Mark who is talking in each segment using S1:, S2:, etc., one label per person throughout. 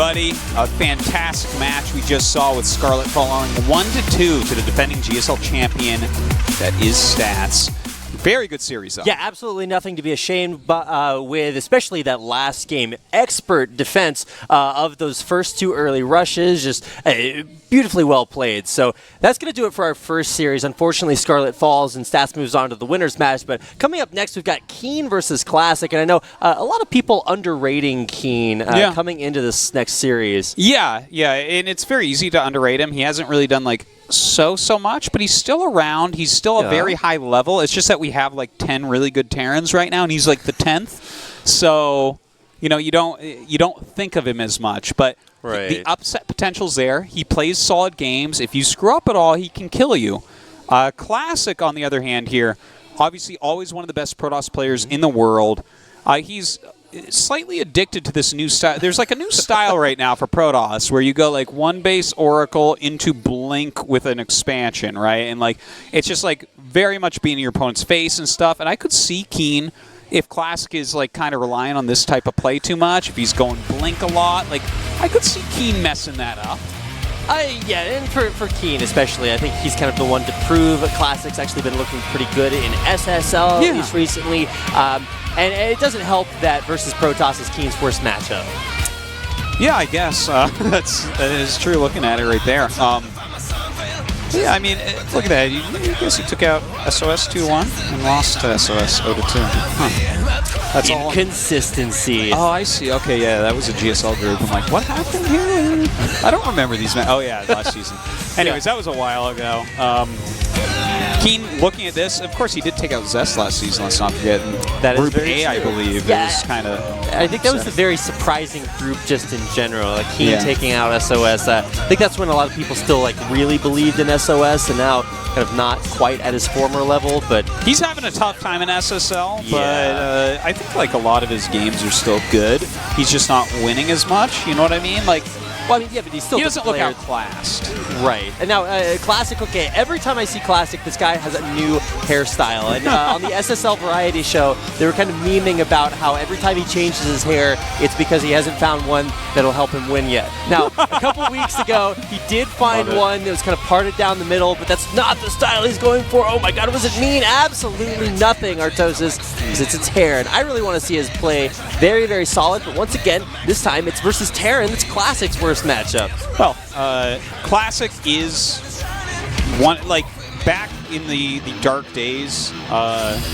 S1: everybody. A fantastic match we just saw with Scarlet falling 1-2 to the defending GSL champion, that is Stats. Very good series, though.
S2: Yeah, absolutely nothing to be ashamed with, especially that last game. Expert defense of those first two early rushes, just beautifully well played. So that's going to do it for our first series. Unfortunately, Scarlet falls and Stats moves on to the winner's match. But coming up next, we've got KeeN versus Classic. And I know a lot of people underrating KeeN coming into this next series.
S1: Yeah, and it's very easy to underrate him. He hasn't really done, like, so much, but he's still around. He's still a very high level. It's just that we have like 10 really good Terrans right now, and he's like the 10th. So, you know, you don't think of him as much, but the upset potential's there. He plays solid games. If you screw up at all, he can kill you. Classic, on the other hand, here, obviously always one of the best Protoss players in the world. He's slightly addicted to this new style. There's like a new style right now for Protoss where you go like one base Oracle into Blink with an expansion, right? And like it's just like very much being in your opponent's face and stuff. And I could see KeeN, if Classic is like kind of relying on this type of play too much, if he's going Blink a lot, like I could see KeeN messing that up.
S2: Yeah, and for KeeN especially, I think he's kind of the one to prove. Classic's actually been looking pretty good in SSL at least recently. And it doesn't help that versus Protoss is KeeN's worst matchup.
S1: Yeah, I guess that is true looking at it right there. Yeah, I mean, look at that. I guess he took out SOS 2-1 and lost to SOS 0-2. Huh. That's all.
S2: Inconsistency.
S1: Oh, I see. Okay, yeah, that was a GSL group. I'm like, what happened here? I don't remember these. Oh, yeah, last season. Anyways, that was a while ago. KeeN, looking at this, of course he did take out Zest last season, let's not forget.
S2: That
S1: Group
S2: is very
S1: A,
S2: true.
S1: I believe, was kind of...
S2: I think that was a very surprising group just in general. Like KeeN taking out SOS. I think that's when a lot of people still like really believed in SOS and now kind of not quite at his former level, but...
S1: He's having a tough time in SSL, but I think like a lot of his games are still good. He's just not winning as much, you know what I mean? Like...
S2: Well, I mean, yeah, but he's still
S1: he doesn't look outclassed.
S2: Right. And now, Classic, okay, every time I see Classic, this guy has a new hairstyle. And on the SSL Variety Show, they were kind of memeing about how every time he changes his hair, it's because he hasn't found one that'll help him win yet. Now, a couple weeks ago, he did find one that was kind of parted down the middle, but that's not the style he's going for. Oh my god, what does it mean? Absolutely nothing, Artosis, because it's hair. And I really want to see his play very, very solid. But once again, this time it's versus Terran. That's Classic's worst matchup.
S1: Well, Classic is one, like, back in the dark days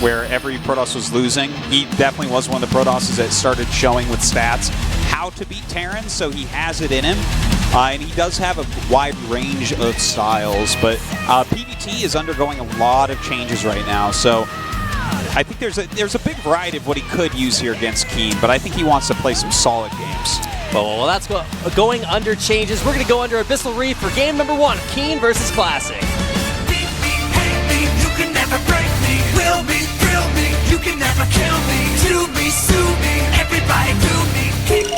S1: where every Protoss was losing, he definitely was one of the Protosses that started showing with Stats how to beat Terrans, so he has it in him. And he does have a wide range of styles, but PvT is undergoing a lot of changes right now, so I think there's a big variety of what he could use here against KeeN, but I think he wants to play some solid games.
S2: Well, that's going under changes. We're going to go under Abyssal Reef for game number 1, KeeN versus Classic.
S3: Beat me, hate me, you can never break me. Will me, thrill me, you can never kill me. Do me, sue me, everybody do me, kick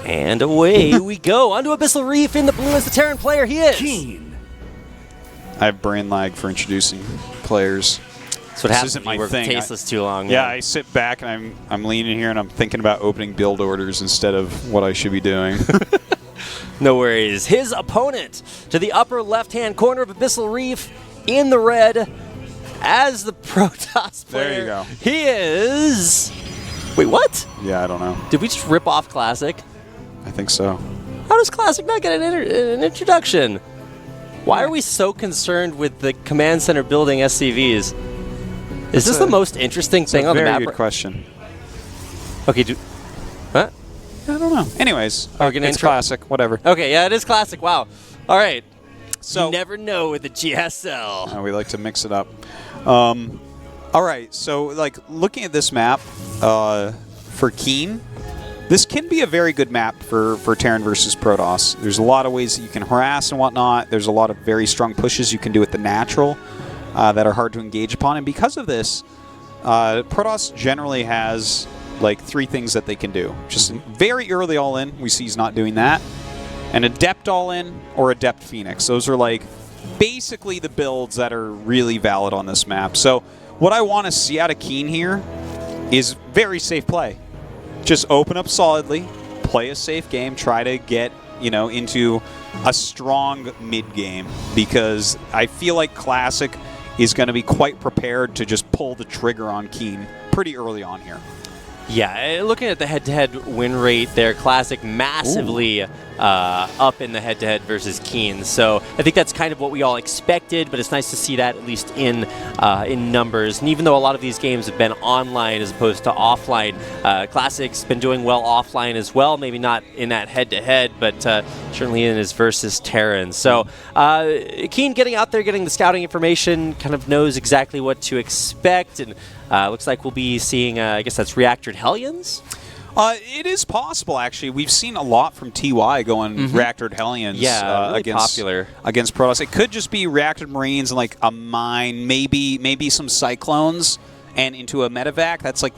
S3: me.
S2: And away we go. Onto Abyssal Reef in the blue as the Terran player he is.
S3: KeeN.
S1: I have brain lag for introducing players.
S2: That's what happens
S1: isn't
S2: when you
S1: my
S2: work
S1: thing.
S2: tasteless too long.
S1: Yeah, I sit back and I'm leaning here and I'm thinking about opening build orders instead of what I should be doing.
S2: No worries. His opponent to the upper left-hand corner of Abyssal Reef in the red as the Protoss player.
S1: There you go.
S2: He is... Wait, what?
S1: Yeah, I don't know.
S2: Did we just rip off Classic?
S1: I think so.
S2: How does Classic not get an introduction? Why are we so concerned with the command center building SCVs? Is this the most interesting thing on the map?
S1: Very good question.
S2: Okay, what?
S1: I don't know. Anyways, it's Classic, whatever.
S2: Okay, yeah, it is Classic. Wow. All right.
S1: So
S2: you never know with the GSL.
S1: We like to mix it up. All right, so like looking at this map for KeeN, this can be a very good map for Terran versus Protoss. There's a lot of ways that you can harass and whatnot. There's a lot of very strong pushes you can do with the natural that are hard to engage upon. And because of this, Protoss generally has like 3 things that they can do. Just very early all-in, we see he's not doing that. An Adept all-in or Adept Phoenix. Those are like basically the builds that are really valid on this map. So what I want to see out of KeeN here is very safe play. Just open up solidly, play a safe game, try to get, into a strong mid-game, because I feel like Classic is going to be quite prepared to just pull the trigger on KeeN pretty early on here.
S2: Yeah, looking at the head-to-head win rate there, Classic massively up in the head-to-head versus KeeN. So I think that's kind of what we all expected, but it's nice to see that at least in numbers. And even though a lot of these games have been online as opposed to offline, Classic's been doing well offline as well. Maybe not in that head-to-head, but certainly in his versus Terran. So KeeN getting out there, getting the scouting information, kind of knows exactly what to expect, and looks like we'll be seeing, I guess that's Reactored Hellions?
S1: It is possible, actually. We've seen a lot from TY going Reactored Hellions
S2: really
S1: against,
S2: popular.
S1: Against Protoss. It could just be Reactored Marines and like a mine, maybe some Cyclones, and into a medevac. That's like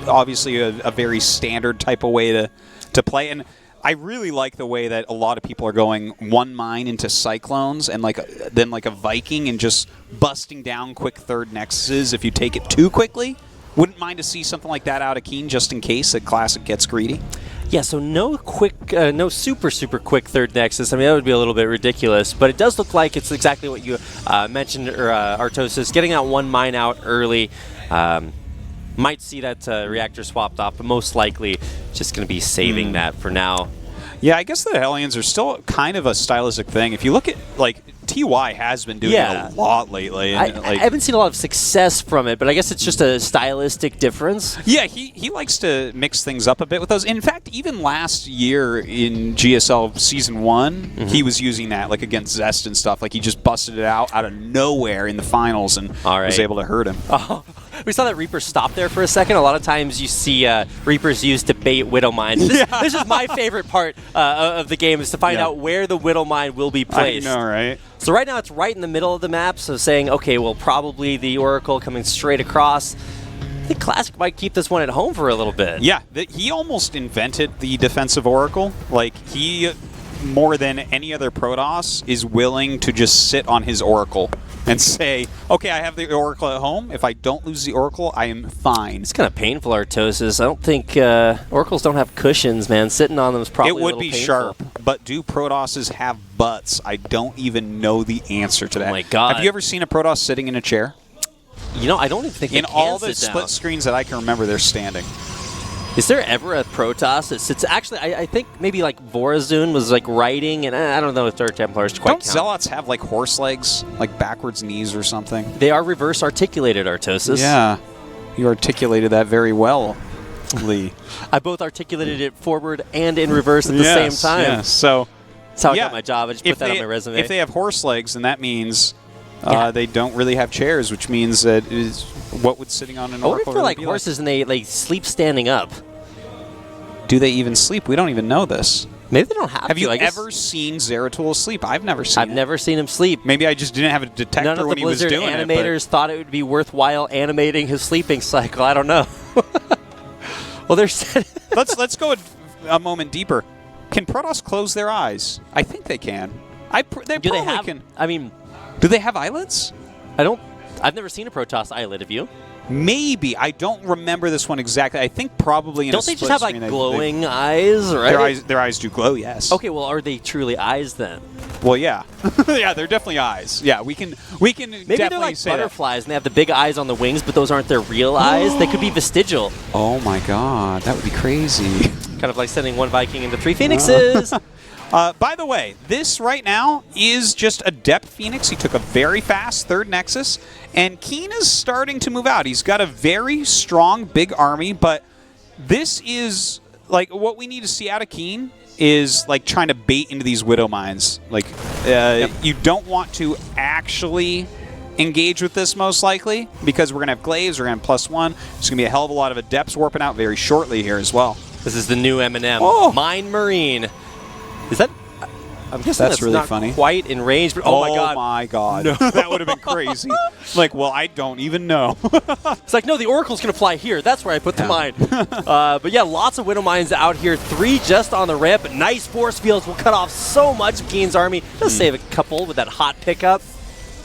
S1: obviously a very standard type of way to play. And I really like the way that a lot of people are going one mine into Cyclones and then a Viking and just busting down quick third nexuses if you take it too quickly. Wouldn't mind to see something like that out of KeeN just in case that Classic gets greedy.
S2: Yeah, so no super quick third nexus. I mean, that would be a little bit ridiculous, but it does look like it's exactly what you mentioned, Artosis, getting that one mine out early. Might see that reactor swapped off, but most likely just going to be saving that for now.
S1: Yeah, I guess the Hellions are still kind of a stylistic thing. If you look at, TY has been doing it a lot lately. And
S2: I haven't seen a lot of success from it, but I guess it's just a stylistic difference.
S1: Yeah, he likes to mix things up a bit with those. In fact, even last year in GSL Season 1, he was using that, against Zest and stuff. He just busted it out of nowhere in the finals and was able to hurt him.
S2: Oh, we saw that Reaper stop there for a second. A lot of times you see Reapers used to bait Widow Mines. This is my favorite part of the game, is to find out where the Widow Mine will be placed.
S1: I know, right?
S2: So right now it's right in the middle of the map, so saying, okay, well, probably the Oracle coming straight across. I think Classic might keep this one at home for a little bit.
S1: Yeah, he almost invented the defensive Oracle. He, more than any other Protoss, is willing to just sit on his Oracle and say, okay, I have the Oracle at home. If I don't lose the Oracle, I am fine.
S2: It's kind of painful, Artosis. I don't think Oracles don't have cushions, man. Sitting on them is probably
S1: It would be
S2: painful.
S1: sharp, but do Protosses have butts? I don't even know the answer to that.
S2: Oh my God.
S1: Have you ever seen a Protoss sitting in a chair?
S2: I don't even think they
S1: in
S2: can
S1: all the
S2: sit
S1: split
S2: down.
S1: screens that I can remember, they're standing.
S2: Is there ever a Protoss that sits? Actually, I think maybe Vorazun was riding, and I don't know if Dark Templars quite
S1: Don't
S2: count.
S1: Zealots have horse legs, backwards knees or something?
S2: They are reverse articulated, Artosis.
S1: Yeah, you articulated that very well, Lee.
S2: I both articulated it forward and in reverse at the same time.
S1: Yes, so
S2: that's how I got my job. I just put that on my resume.
S1: If they have horse legs, then that means they don't really have chairs, which means that is what would sitting on an
S2: I wonder if
S1: Oracle
S2: they're
S1: really
S2: like
S1: be
S2: horses and they sleep standing up.
S1: Do they even sleep? We don't even know this.
S2: Maybe they don't have to.
S1: Have you ever seen Zeratul asleep? I've never seen
S2: I've never seen him sleep.
S1: Maybe I just didn't have a detector
S2: None of
S1: when
S2: the
S1: he was
S2: Blizzard
S1: doing
S2: animators thought it would be worthwhile animating his sleeping cycle. I don't know. Well, there's
S1: let's go a moment deeper. Can Protoss close their eyes? I think they can.
S2: Do they have?
S1: Can.
S2: I mean,
S1: do they have eyelids?
S2: I've never seen a Protoss eyelid. Have you?
S1: Maybe. I don't remember this one exactly. I think probably in
S2: Don't
S1: a
S2: they
S1: split
S2: just have
S1: screen,
S2: glowing eyes, right?
S1: Their eyes do glow, yes.
S2: Okay, well, are they truly eyes then?
S1: Well, yeah. Yeah, they're definitely eyes. Yeah, we can
S2: Maybe
S1: definitely
S2: they're like
S1: say
S2: butterflies and they have the big eyes on the wings, but those aren't their real eyes. They could be vestigial.
S1: Oh my god, that would be crazy.
S2: Kind of like sending one Viking into 3 Phoenixes.
S1: By the way, this right now is just a depth Phoenix. He took a very fast third Nexus, and KeeN is starting to move out. He's got a very strong, big army, but this is, what we need to see out of KeeN is, trying to bait into these Widow Mines. You don't want to actually engage with this, most likely, because we're going to have Glaives, we're going to have +1. There's going to be a hell of a lot of Adepts warping out very shortly here as well.
S2: This is the new M&M.
S1: Oh.
S2: Mine Marine. Is that... I'm guessing that's
S1: really
S2: not
S1: funny.
S2: Quite in range, but oh
S1: my god. No. That would have been crazy. Well, I don't even know.
S2: It's no, the Oracle's going to fly here. That's where I put the mine. But yeah, lots of Widow Mines out here. 3 just on the ramp. Nice force fields will cut off so much of KeeN's army. He'll save a couple with that hot pickup.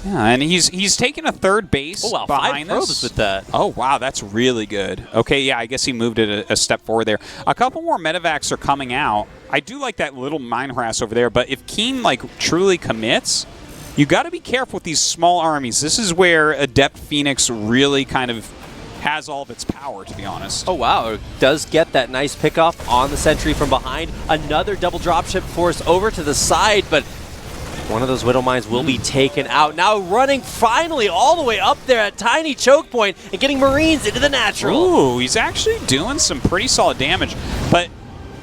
S1: Yeah, and he's taking a third base
S2: wow,
S1: behind
S2: 5 probes
S1: this.
S2: with that.
S1: Oh, wow, that's really good. Okay, yeah, I guess he moved it a step forward there. A couple more medevacs are coming out. I do like that little mine harass over there, but if KeeN, like, truly commits, you got to be careful with these small armies. This is where Adept Phoenix really kind of has all of its power, to be honest.
S2: Oh, wow. Does get that nice pickoff on the sentry from behind. Another double dropship forced over to the side, but one of those Widow Mines will be taken out. Now running finally all the way up there at tiny choke point and getting Marines into the natural.
S1: Ooh, he's actually doing some pretty solid damage, but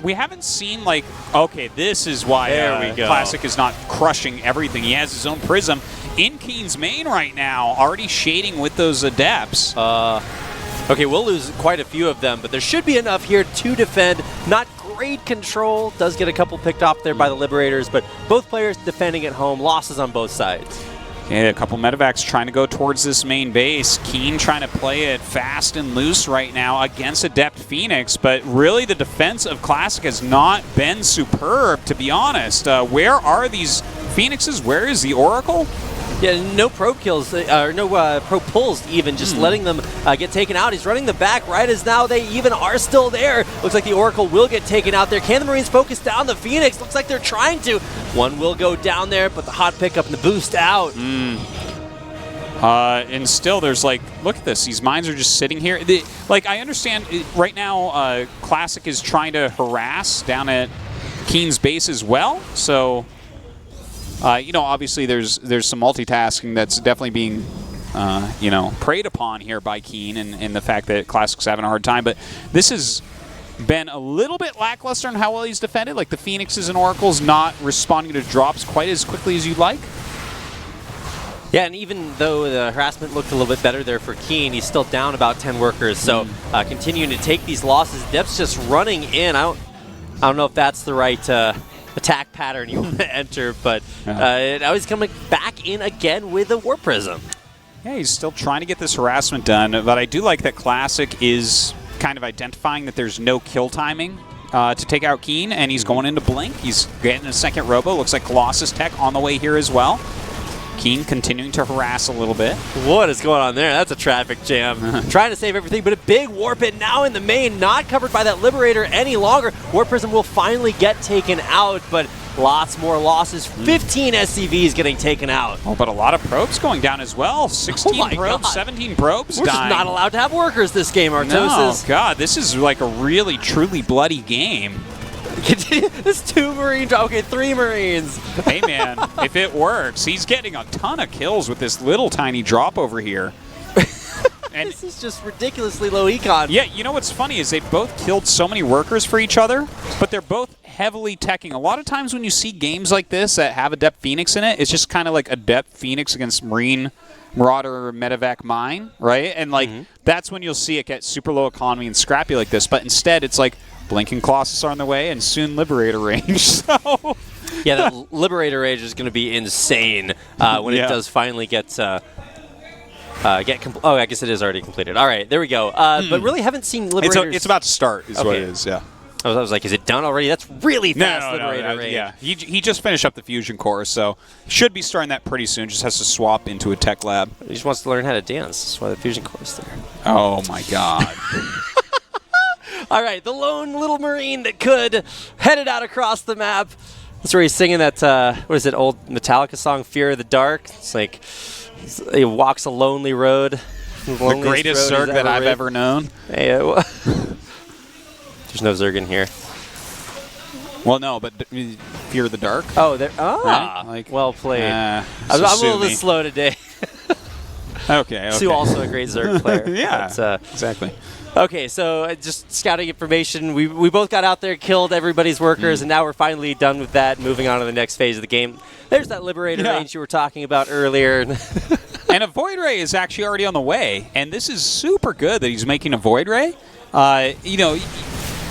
S1: we haven't seen, like, okay, this is why
S2: There we go.
S1: Classic is not crushing everything. He has his own Prism in KeeN's main right now, already shading with those Adepts.
S2: Okay, we'll lose quite a few of them, but there should be enough here to defend. Not great control. Does get a couple picked off there by the Liberators, but both players defending at home. Losses on both sides.
S1: Yeah, a couple medevacs trying to go towards this main base. KeeN trying to play it fast and loose right now against Adept Phoenix, but really the defense of Classic has not been superb, to be honest. Where are these Phoenixes? Where is the Oracle?
S2: Yeah, no probe kills, or no probe pulls even, just letting them get taken out. He's running the back right as now they even are still there. Looks like the Oracle will get taken out there. Can the Marines focus down the Phoenix? Looks like they're trying to. One will go down there, but the hot pickup and the boost out.
S1: And still there's like, look at this, these mines are just sitting here. Like, I understand right now Classic is trying to harass down at KeeN's base as well, so you know, obviously there's some multitasking that's definitely being you know, preyed upon here by KeeN, and the fact that Classic's having a hard time, but this has been a little bit lackluster in how well he's defended. Like, the Phoenixes and Oracles not responding to drops quite as quickly as you'd like.
S2: Yeah, and even though the harassment looked a little bit better there for KeeN, he's still down about 10 workers, so continuing to take these losses. Dep's just running in. I don't know if that's the right attack pattern you want to enter, but now he's coming back in again with a War Prism.
S1: Yeah, he's still trying to get this harassment done, but I do like that Classic is kind of identifying that there's no kill timing to take out KeeN, and he's going into Blink. He's getting a second Robo. Looks like Colossus Tech on the way here as well. KeeN continuing to harass a little bit.
S2: What is going on there? That's a traffic jam. Trying to save everything, but a big Warp It now in the main, not covered by that Liberator any longer. Warp Prism will finally get taken out, but lots more losses. 15 SCVs getting taken out.
S1: Oh, but a lot of probes going down as well. 16 probes,
S2: God.
S1: 17 probes
S2: We're
S1: dying.
S2: just not allowed to have workers this game, Artosis.
S1: No, God, this is like a really, truly bloody game.
S2: There's 2 Marine, okay, 3 Marines.
S1: Hey, man, if it works, he's getting a ton of kills with this little tiny drop over here. And
S2: This is just ridiculously low econ.
S1: yeah, you know what's funny is they both killed so many workers for each other, but they're both heavily teching. A lot of times when you see games like this that have Adept Phoenix in it, it's just kind of like Adept Phoenix against Marine, Marauder, Medevac Mine, right? And like that's when you'll see it get super low economy and scrappy like this, but instead it's like Blinking Colossus are on the way and soon Liberator range. So
S2: Yeah, that Liberator Rage is going to be insane when it does finally get oh, I guess it is already completed. All right, there we go. But really haven't seen Liberators.
S1: it's about to start is what
S2: Okay.
S1: it is, yeah.
S2: I was like, is it done already? That's really fast, Liberator Rage.
S1: Yeah. He just finished up the Fusion core, so should be starting that pretty soon. Just has to swap into a tech lab.
S2: He just wants to learn how to dance. That's why the Fusion Core is there.
S1: Oh, my God.
S2: All right, the lone little Marine that could headed out across the map. That's where he's singing that, what is it, old Metallica song, Fear of the Dark? It's like he walks a lonely road.
S1: The greatest Zerg that I've ever known.
S2: Hey, there's no Zerg in here.
S1: Well, no, but Fear of the Dark.
S2: Oh, there.
S1: Right? Like,
S2: well played. I'm a
S1: so
S2: little
S1: sue
S2: bit
S1: me.
S2: slow today.
S1: Okay.
S2: Sue also a great Zerg player.
S1: Yeah,
S2: But,
S1: exactly.
S2: okay, so just scouting information. We both got out there, killed everybody's workers, and now we're finally done with that, moving on to the next phase of the game. There's that Liberator range you were talking about earlier.
S1: And a Void Ray is actually already on the way, and this is super good that he's making a Void Ray. You know,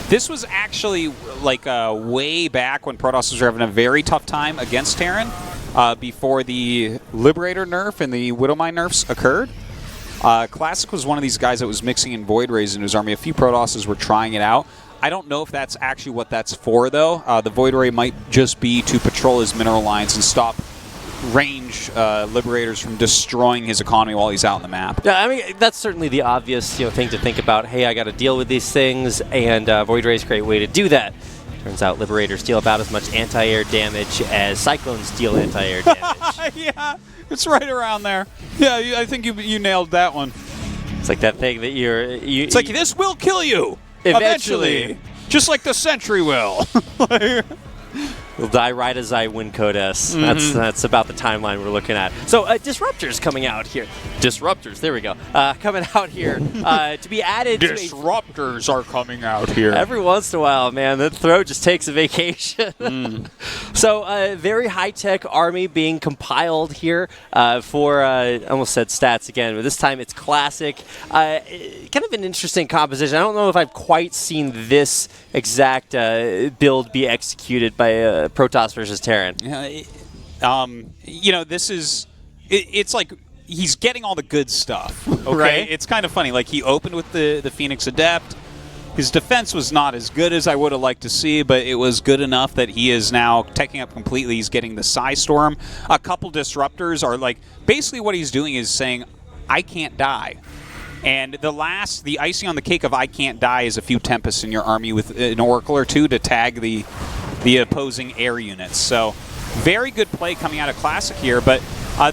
S1: this was actually like way back when Protoss was having a very tough time against Terran before the Liberator nerf and the Widowmine nerfs occurred. Classic was one of these guys that was mixing in Void Rays in his army. A few Protosses were trying it out. I don't know if that's actually what that's for, though. The Void Ray might just be to patrol his mineral lines and stop range Liberators from destroying his economy while he's out on the map.
S2: Yeah, I mean, that's certainly the obvious thing to think about. Hey, I got to deal with these things, and Void Ray is a great way to do that. Turns out Liberators deal about as much anti-air damage as Cyclones deal anti-air damage.
S1: Yeah, it's right around there. Yeah, I think you nailed that one.
S2: It's like that thing that
S1: It's like, this will kill you
S2: eventually.
S1: just like the Sentry will.
S2: You'll die right as I win Code S. That's about the timeline we're looking at. So Disruptors coming out here. Disruptors, there we go. Coming out here to be added
S1: Disruptors are coming out here.
S2: Every once in a while, man, the throat just takes a vacation. So very high-tech army being compiled here for, I almost said stats again, but this time it's classic. Kind of an interesting composition. I don't know if I've quite seen this exact build be executed by Protoss versus Terran.
S1: This is, it's like he's getting all the good stuff, okay?
S2: Right.
S1: It's kind of funny. Like, he opened with the Phoenix Adept. His defense was not as good as I would have liked to see, but it was good enough that he is now taking up completely. He's getting the Psy Storm. A couple Disruptors are like, basically what he's doing is saying, I can't die. And the icing on the cake of I can't die is a few Tempests in your army with an Oracle or two to tag the opposing air units. So very good play coming out of Classic here, but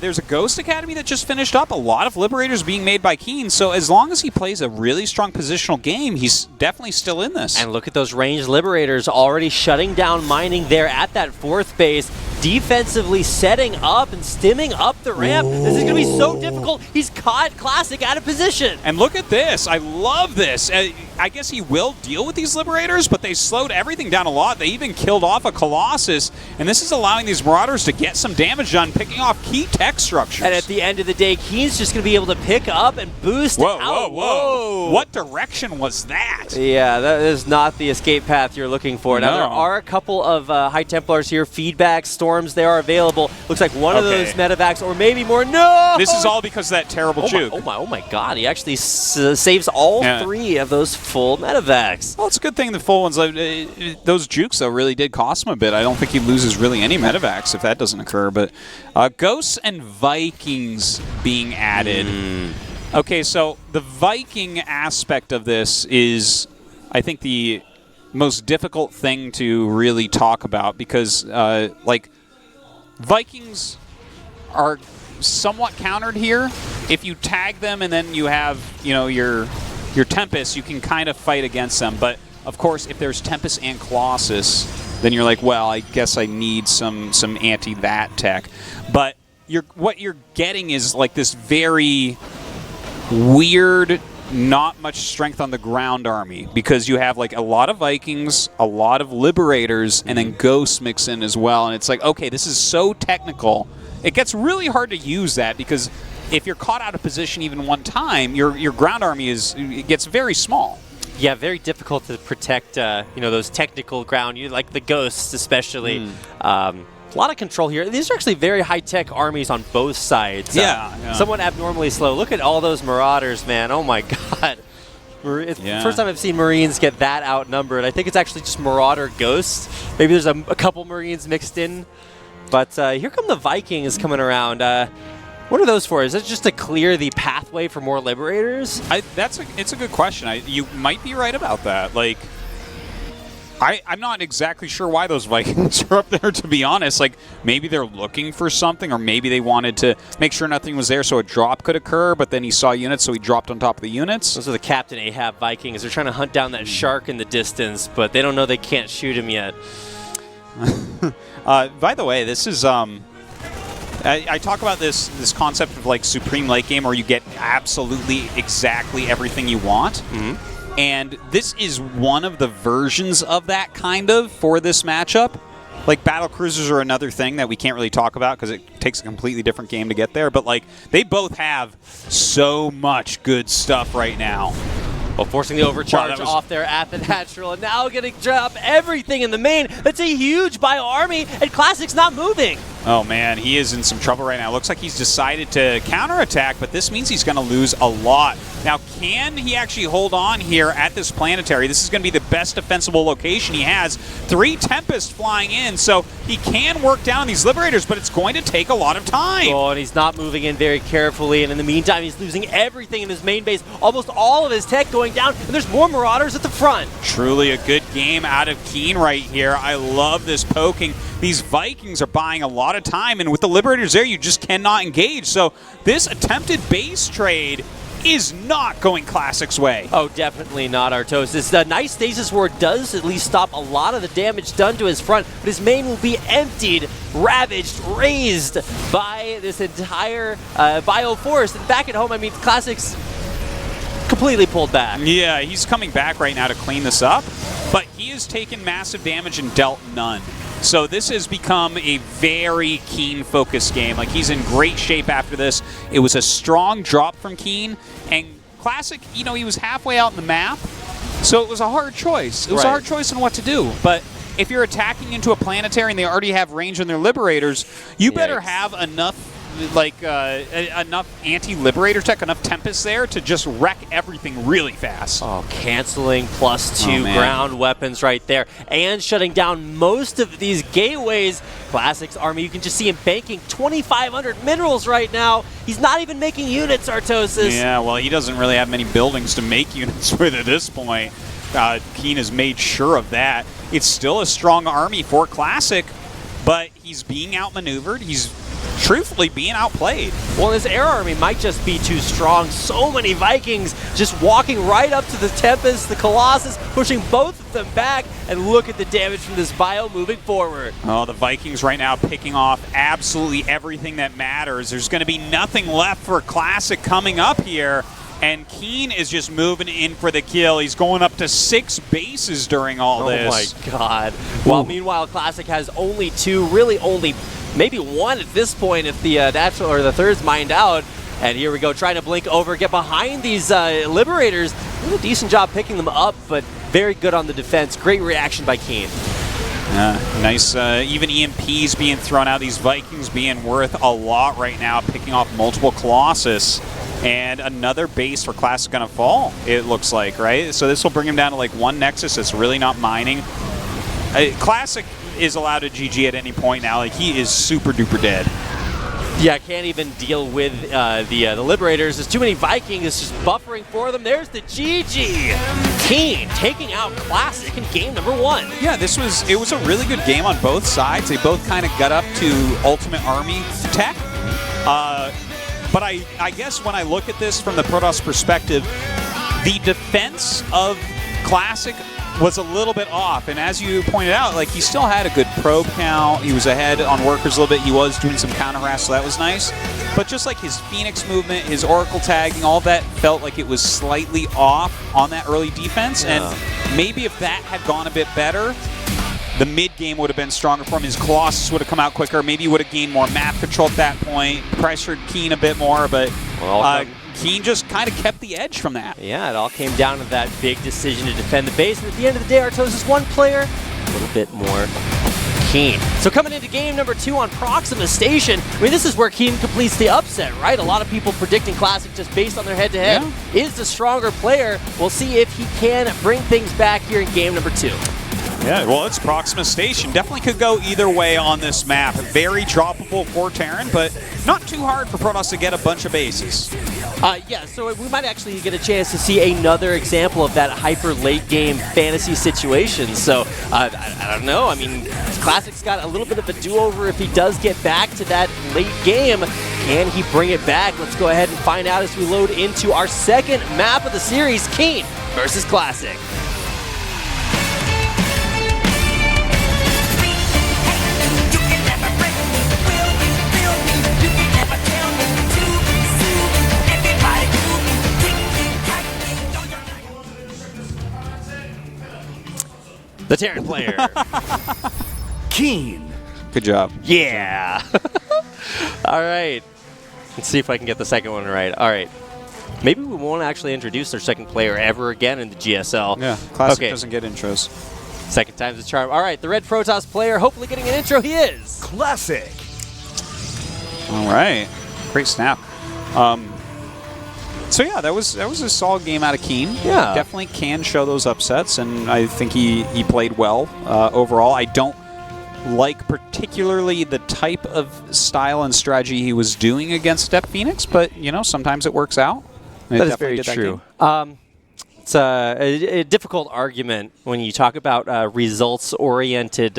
S1: there's a Ghost Academy that just finished up. A lot of Liberators being made by KeeN, so as long as he plays a really strong positional game, he's definitely still in this.
S2: And look at those ranged Liberators already shutting down mining there at that 4th base, defensively setting up and stimming up the ramp. Ooh. This is going to be so difficult. He's caught Classic out of position.
S1: And look at this. I love this. I guess he will deal with these Liberators, but they slowed everything down a lot. They even killed off a Colossus, and this is allowing these Marauders to get some damage done, picking off key tech structures.
S2: And at the end of the day, KeeN's just going to be able to pick up and boost out.
S1: Whoa. What direction was that?
S2: Yeah, that is not the escape path you're looking for.
S1: No.
S2: Now, there are a couple of High Templars here. Feedback storms, they are available. Looks like one of those medevacs, or maybe more. No!
S1: This is all because of that terrible juke.
S2: Oh my God. He actually saves all 3 of those full medevacs.
S1: Well, it's a good thing the full ones, those jukes, though, really did cost him a bit. I don't think he loses really any medevacs if that doesn't occur. But Ghosts and Vikings being added. Okay, so the Viking aspect of this is, I think, the most difficult thing to really talk about because, Vikings are somewhat countered here. If you tag them and then you have, your Tempest, you can kind of fight against them. But, of course, if there's Tempest and Colossus, then you're like, well, I guess I need some anti-that tech. But what you're getting is like this very weird, not much strength on the ground army because you have like a lot of Vikings, a lot of Liberators, and then Ghosts mix in as well. And it's like, okay, this is so technical. It gets really hard to use that because if you're caught out of position even one time, your ground army gets very small.
S2: Yeah, very difficult to protect, those technical ground, like the Ghosts especially. A lot of control here. These are actually very high-tech armies on both sides. Somewhat abnormally slow. Look at all those Marauders, man. Oh, my God. It's the first time I've seen Marines get that outnumbered. I think it's actually just Marauder Ghosts. Maybe there's a couple Marines mixed in. But here come the Vikings coming around. What are those for? Is it just to clear the pathway for more Liberators?
S1: It's a good question. You might be right about that. Like, I'm not exactly sure why those Vikings are up there, to be honest. Like, maybe they're looking for something, or maybe they wanted to make sure nothing was there so a drop could occur, but then he saw units, so he dropped on top of the units.
S2: Those are the Captain Ahab Vikings. They're trying to hunt down that shark in the distance, but they don't know they can't shoot him yet.
S1: By the way, this is... I talk about this concept of like Supreme Late Game where you get absolutely exactly everything you want. And this is one of the versions of that kind of for this matchup. Like, battle cruisers are another thing that we can't really talk about because it takes a completely different game to get there. But, like, they both have so much good stuff right now.
S2: Well, forcing the overcharge off there at the natural, and now going to drop everything in the main. That's a huge bio army, and Classic's not moving.
S1: Oh, man, he is in some trouble right now. Looks like he's decided to counterattack, but this means he's going to lose a lot. Now, can he actually hold on here at this planetary? This is going to be the best defensible location he has. 3 Tempests flying in, so he can work down these Liberators, but it's going to take a lot of time.
S2: Oh, and he's not moving in very carefully, and in the meantime, he's losing everything in his main base. Almost all of his tech going down, and there's more Marauders at the front.
S1: Truly a good game out of KeeN right here. I love this poking. These Vikings are buying a lot of time, and with the Liberators there, you just cannot engage. So this attempted base trade is not going Classic's way.
S2: Oh, definitely not, Artosis. The nice Stasis Ward does at least stop a lot of the damage done to his front, but his main will be emptied, ravaged, razed by this entire Bioforce. And back at home, I mean, Classic's completely pulled back.
S1: Yeah, he's coming back right now to clean this up, but he has taken massive damage and dealt none. So this has become a very KeeN-focused game. Like, he's in great shape after this. It was a strong drop from KeeN, and Classic, you know, he was halfway out in the map, so it was a hard choice. It was a hard choice on what to do. But if you're attacking into a planetary and they already have range on their Liberators, you better have enough enough anti-Liberator tech, enough Tempests there to just wreck everything really fast.
S2: Oh, canceling +2 ground weapons right there, and shutting down most of these gateways. Classic's army, you can just see him banking 2,500 minerals right now. He's not even making units, Artosis.
S1: Yeah, well, he doesn't really have many buildings to make units with at this point. KeeN has made sure of that. It's still a strong army for Classic, but he's being outmaneuvered. He's truthfully being outplayed.
S2: Well, his air army might just be too strong. So many Vikings just walking right up to the Tempest, the Colossus, pushing both of them back, and look at the damage from this Bio moving forward.
S1: Oh, the Vikings right now picking off absolutely everything that matters. There's going to be nothing left for Classic coming up here, and KeeN is just moving in for the kill. He's going up to 6 bases during all this.
S2: Oh my god. While meanwhile, Classic has only 2, really only maybe 1 at this point if the natural or the third's mined out. And here we go, trying to blink over, get behind these Liberators. Did a decent job picking them up, but very good on the defense. Great reaction by KeeN.
S1: Nice, even EMPs being thrown out. These Vikings being worth a lot right now, picking off multiple Colossus. And another base for Classic gonna fall, it looks like, right? So this will bring him down to like 1 Nexus that's really not mining. Classic is allowed to GG at any point now. Like, he is super duper dead.
S2: Yeah, can't even deal with the Liberators. There's too many Vikings. It's just buffering for them. There's the GG. KeeN taking out Classic in game number 1.
S1: Yeah, it was a really good game on both sides. They both kind of got up to Ultimate Army tech. But I guess when I look at this from the Protoss perspective, the defense of Classic was a little bit off, and as you pointed out, like, he still had a good probe count. He was ahead on workers a little bit. He was doing some counter harass, so that was nice. But just like his Phoenix movement, his Oracle tagging, all that felt like it was slightly off on that early defense. Yeah. And maybe if that had gone a bit better, the mid game would have been stronger for him. His Colossus would have come out quicker. Maybe he would have gained more map control at that point, pressured KeeN a bit more, but KeeN just kind of kept the edge from that.
S2: Yeah, it all came down to that big decision to defend the base. And at the end of the day, Artosis one player, a little bit more KeeN. So coming into game number 2 on Proxima Station, I mean, this is where KeeN completes the upset, right? A lot of people predicting Classic just based on their head-to-head is the stronger player. We'll see if he can bring things back here in game number 2.
S1: Yeah, well, it's Proxima Station. Definitely could go either way on this map. Very droppable for Terran, but not too hard for Protoss to get a bunch of bases.
S2: Yeah, so we might actually get a chance to see another example of that hyper late game fantasy situation. So, I don't know. I mean, Classic's got a little bit of a do-over if he does get back to that late game. Can he bring it back? Let's go ahead and find out as we load into our second map of the series, KeeN versus Classic. The Terran player.
S3: KeeN.
S1: Good job.
S2: Yeah. All right. Let's see if I can get the second one right. All right. Maybe we won't actually introduce our second player ever again in the GSL.
S1: Yeah, Classic doesn't get intros.
S2: Second time's the charm. All right, the Red Protoss player, hopefully getting an intro. He is
S3: Classic.
S1: All right. Great snap. So yeah, that was a solid game out of KeeN.
S2: Yeah.
S1: Definitely can show those upsets, and I think he played well overall. I don't like particularly the type of style and strategy he was doing against Step Phoenix, but you know, sometimes it works out.
S2: That is very true. It's a difficult argument when you talk about results-oriented,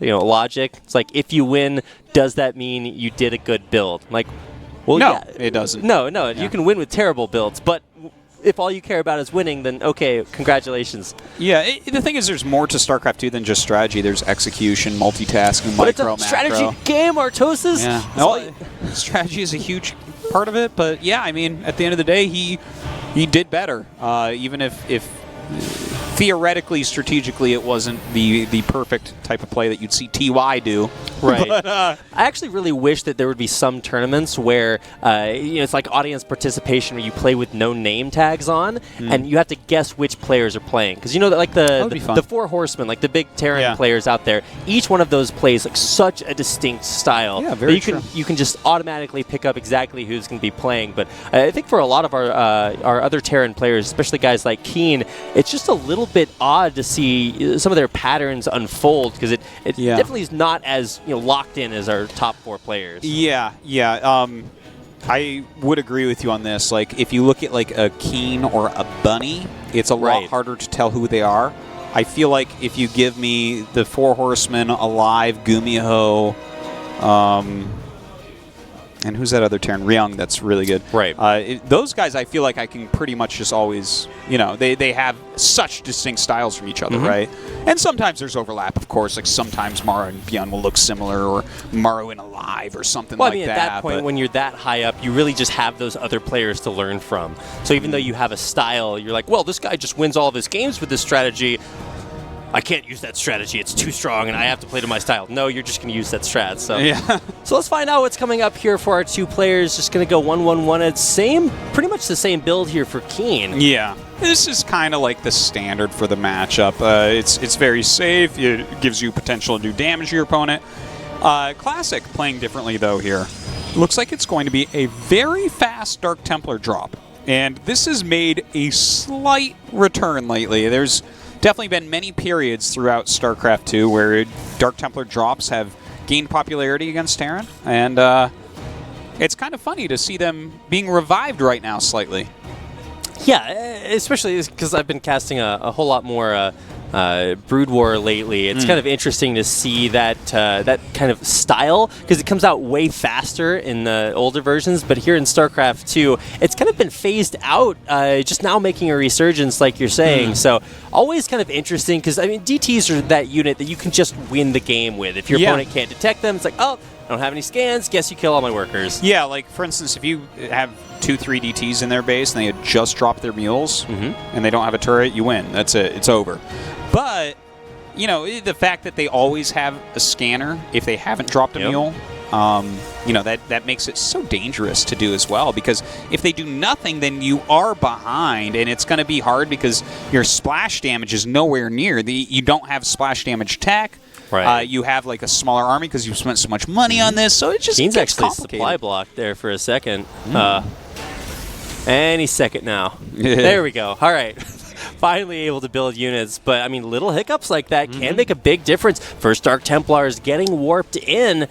S2: logic. It's like, if you win, does that mean you did a good build? Like, well,
S1: no,
S2: yeah,
S1: it doesn't.
S2: No, you can win with terrible builds, but if all you care about is winning, then okay, congratulations.
S1: Yeah, the thing is, there's more to StarCraft 2 than just strategy. There's execution, multitasking,
S2: but
S1: micro,
S2: it's a strategy
S1: macro.
S2: game, Artosis.
S1: Yeah, strategy is a huge part of it, but yeah, I mean, at the end of the day, he did better, even if theoretically, strategically, it wasn't the perfect type of play that you'd see TY do.
S2: Right.
S1: But,
S2: I actually really wish that there would be some tournaments where it's like audience participation, where you play with no name tags on, and you have to guess which players are playing. Because you know that, like, the Four Horsemen, like the big Terran players out there, each one of those plays like such a distinct style.
S1: Yeah, very
S2: true. You can just automatically pick up exactly who's going to be playing. But I think for a lot of our other Terran players, especially guys like KeeN, it's just a little bit odd to see some of their patterns unfold, because it definitely is not as locked in as our top 4 players.
S1: Yeah. I would agree with you on this. Like, if you look at like a KeeN or a Bunny, it's a lot harder to tell who they are. I feel like if you give me the Four Horsemen, Alive, Gumiho, and who's that other Terran? Ryung, that's really good.
S2: Right.
S1: Those guys, I feel like I can pretty much just always, they have such distinct styles from each other, right? And sometimes there's overlap, of course. Like, sometimes Mara and Byun will look similar, or Maru and Alive, or something like that.
S2: Well, I mean, at that point, when you're that high up, you really just have those other players to learn from. So even though you have a style, you're like, well, this guy just wins all of his games with this strategy. I can't use that strategy. It's too strong, and I have to play to my style. No, you're just going to use that strat. So, so let's find out what's coming up here for our 2 players. Just going to go 1-1-1. It's pretty much the same build here for KeeN.
S1: Yeah, this is kind of like the standard for the matchup. It's very safe. It gives you potential to do damage to your opponent. Classic playing differently though here. Looks like it's going to be a very fast Dark Templar drop, and this has made a slight return lately. There's definitely been many periods throughout StarCraft 2 where Dark Templar drops have gained popularity against Terran, and it's kind of funny to see them being revived right now slightly.
S2: Yeah, especially because I've been casting a whole lot more Brood War lately. It's kind of interesting to see that that kind of style, because it comes out way faster in the older versions, but here in StarCraft 2, it's kind of been phased out, just now making a resurgence, like you're saying. So always kind of interesting, because, I mean, DTs are that unit that you can just win the game with. If your opponent can't detect them, it's like, oh, I don't have any scans, guess you kill all my workers.
S1: Yeah, like, for instance, if you have 2-3 DTs in their base and they had just dropped their mules and they don't have a turret, you win. That's it. It's over. But, the fact that they always have a scanner if they haven't dropped a mule, that makes it so dangerous to do as well, because if they do nothing, then you are behind, and it's going to be hard because your splash damage is nowhere near. You don't have splash damage tech.
S2: Right.
S1: You have like a smaller army because you've spent so much money on this, so it just
S2: KeeN's
S1: gets
S2: actually
S1: complicated.
S2: supply blocked there for a second. Any second now. There we go. All right. Finally able to build units, but I mean, little hiccups like that can make a big difference. First Dark Templars getting warped in,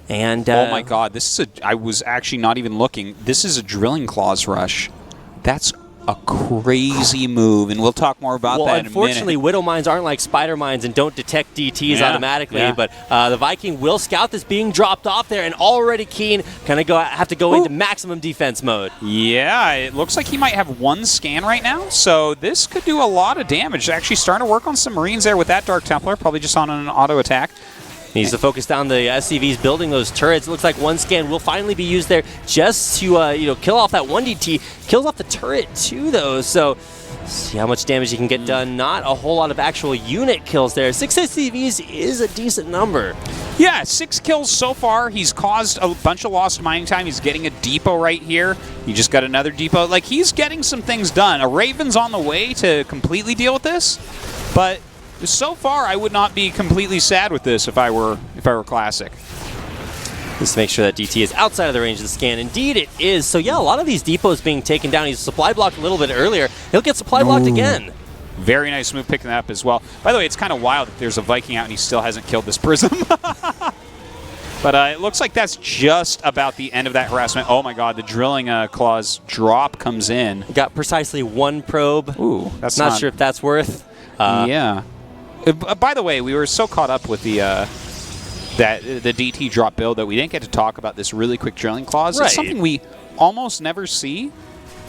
S2: and
S1: oh my God, this is I was actually not even looking. This is a Drilling Claws rush. That's a crazy move, and we'll talk more about that in a minute.
S2: Unfortunately, Widow Mines aren't like Spider Mines and don't detect DTs automatically, but the Viking will scout this being dropped off there, and already KeeN kind of have to go into maximum defense mode.
S1: Yeah, it looks like he might have 1 scan right now, so this could do a lot of damage. Actually starting to work on some Marines there with that Dark Templar, probably just on an auto attack.
S2: Needs to focus down the SCVs building those turrets. It looks like 1 scan will finally be used there just to kill off that 1 DT. Kills off the turret too, though. So see how much damage you can get done. Not a whole lot of actual unit kills there. 6 SCVs is a decent number.
S1: Yeah, 6 kills so far. He's caused a bunch of lost mining time. He's getting a depot right here. He just got another depot. Like, he's getting some things done. A Raven's on the way to completely deal with this, but so far, I would not be completely sad with this if I were Classic.
S2: Just to make sure that DT is outside of the range of the scan. Indeed, it is. So yeah, a lot of these depots being taken down. He's supply blocked a little bit earlier. He'll get supply blocked again.
S1: Very nice move picking that up as well. By the way, it's kind of wild that there's a Viking out and he still hasn't killed this Prism. But it looks like that's just about the end of that harassment. Oh my god, the Drilling Claws drop comes in.
S2: Got precisely 1 probe.
S1: Ooh, that's
S2: not sure if that's worth.
S1: Yeah. By the way, we were so caught up with the DT drop build that we didn't get to talk about this really quick Drilling Claws.
S2: Right.
S1: It's something we almost never see,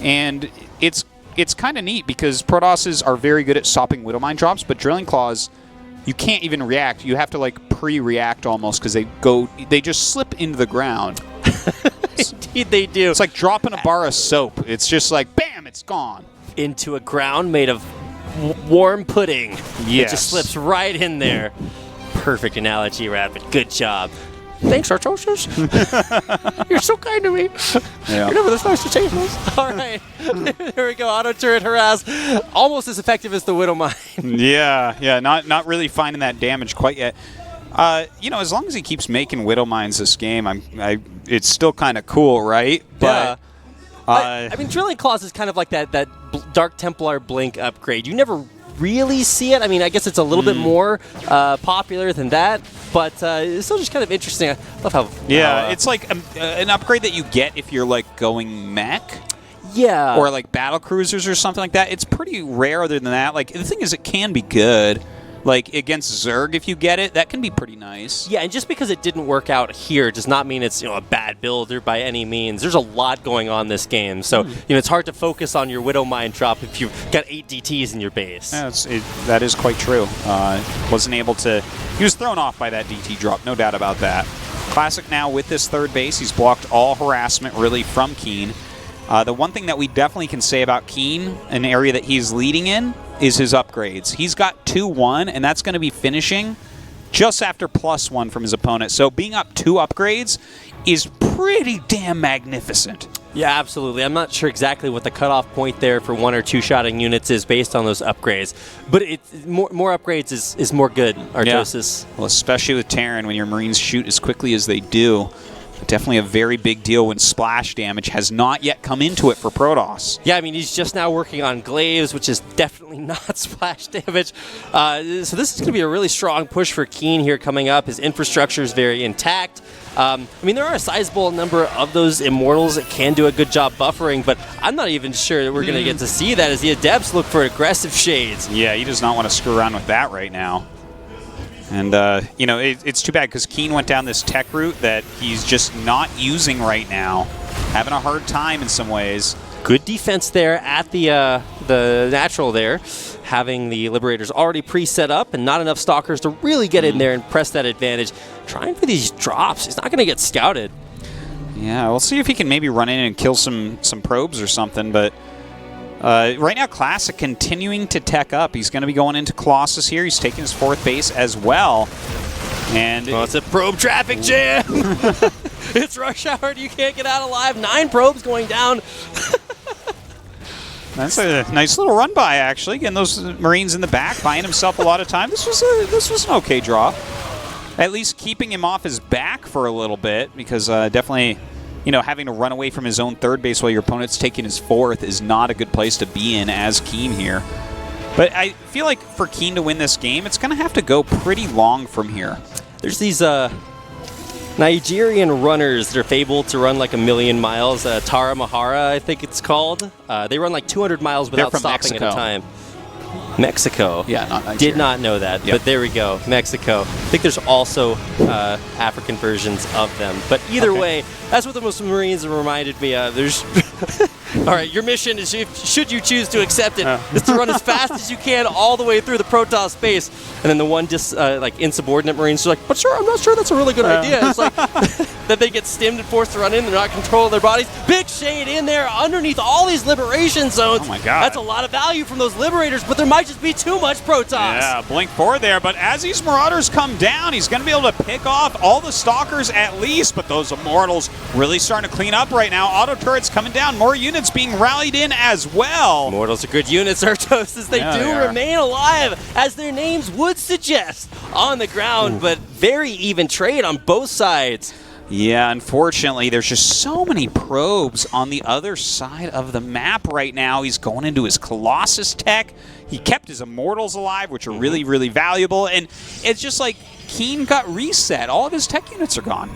S1: and it's kind of neat because Protosses are very good at stopping Widowmine drops, but Drilling Claws, you can't even react. You have to like pre-react almost because they just slip into the ground.
S2: Indeed they do.
S1: It's like dropping a bar of soap. It's just like, bam, it's gone.
S2: Into a ground made of warm pudding.
S1: Yes.
S2: It just slips right in there. Perfect analogy, Rapid. Good job. Thanks, Artosius. You're so kind to me.
S1: Yeah.
S2: You're never this nice to change those. All right. There we go. Auto turret harass. Almost as effective as the Widowmine.
S1: Yeah. Not really finding that damage quite yet. As long as he keeps making Widowmines this game, it's still kind of cool, right? But
S2: I mean, Drilling Claws is kind of like that Dark Templar Blink upgrade. You never really see it. I mean, I guess it's a little bit more popular than that, but it's still just kind of interesting. I love how...
S1: it's like an upgrade that you get if you're like going mech.
S2: Yeah.
S1: Or like battle cruisers or something like that. It's pretty rare other than that. Like, the thing is, it can be good. Like, against Zerg, if you get it, that can be pretty nice.
S2: Yeah, and just because it didn't work out here does not mean it's a bad builder by any means. There's a lot going on this game, so it's hard to focus on your Widowmine drop if you've got 8 DTs in your base.
S1: Yeah, that is quite true. Wasn't able to... He was thrown off by that DT drop, no doubt about that. Classic now with this third base. He's blocked all harassment, really, from KeeN. The one thing that we definitely can say about KeeN, an area that he's leading in, is his upgrades. He's got 2-1, and that's going to be finishing just after +1 from his opponent. So being up 2 upgrades is pretty damn magnificent.
S2: Yeah, absolutely. I'm not sure exactly what the cutoff point there for 1 or 2 shotting units is based on those upgrades, but more upgrades is more good, Artosis.
S1: Yeah. Well, especially with Terran, when your Marines shoot as quickly as they do. Definitely a very big deal when splash damage has not yet come into it for Protoss.
S2: Yeah, I mean, he's just now working on Glaives, which is definitely not splash damage. So this is going to be a really strong push for KeeN here coming up. His infrastructure is very intact. I mean, there are a sizable number of those Immortals that can do a good job buffering, but I'm not even sure that we're going to get to see that as the Adepts look for aggressive shades.
S1: Yeah, he does not want to screw around with that right now. And, it's too bad because KeeN went down this tech route that he's just not using right now. Having a hard time in some ways.
S2: Good defense there at the natural there. Having the Liberators already pre-set up and not enough Stalkers to really get in there and press that advantage. Trying for these drops. He's not going to get scouted.
S1: Yeah, we'll see if he can maybe run in and kill some probes or something, but... right now, Classic continuing to tech up. He's going to be going into Colossus here. He's taking his 4th base as well. And
S2: it's a probe traffic jam. It's rush hour. You can't get out alive. 9 probes going down.
S1: That's a nice little run by, actually. Getting those Marines in the back, buying himself a lot of time. This was an okay draw. At least keeping him off his back for a little bit, because definitely... having to run away from his own 3rd base while your opponent's taking his 4th is not a good place to be in as KeeN here. But I feel like for KeeN to win this game, it's going to have to go pretty long from here.
S2: There's these Nigerian runners that are fabled to run like 1,000,000 miles. Tara Mahara, I think it's called. They run like 200 miles without stopping
S1: Mexico.
S2: At a time. Mexico.
S1: Yeah, not Nigeria.
S2: Did not know that, but there we go. Mexico. I think there's also African versions of them. But either way, that's what the Muslim Marines reminded me of. There's... All right, your mission is, should you choose to accept it, is to run as fast as you can all the way through the Protoss space. And then the one insubordinate Marines are like, but sure, I'm not sure that's a really good idea. It's like that they get stimmed and forced to run in. They're not controlling their bodies. Big shade in there underneath all these liberation zones.
S1: Oh my God.
S2: That's a lot of value from those liberators, but there might just be too much Protoss.
S1: Yeah, blink forward there. But as these Marauders come down, he's going to be able to pick off all the Stalkers at least. But those Immortals really starting to clean up right now. Auto turrets coming down. More units being rallied in as well.
S2: Immortals are good units, Artosis. They do remain alive, as their names would suggest, on the ground, but very even trade on both sides.
S1: Yeah, unfortunately, there's just so many probes on the other side of the map right now. He's going into his Colossus tech. He kept his Immortals alive, which are really, really valuable. And it's just like KeeN got reset. All of his tech units are gone.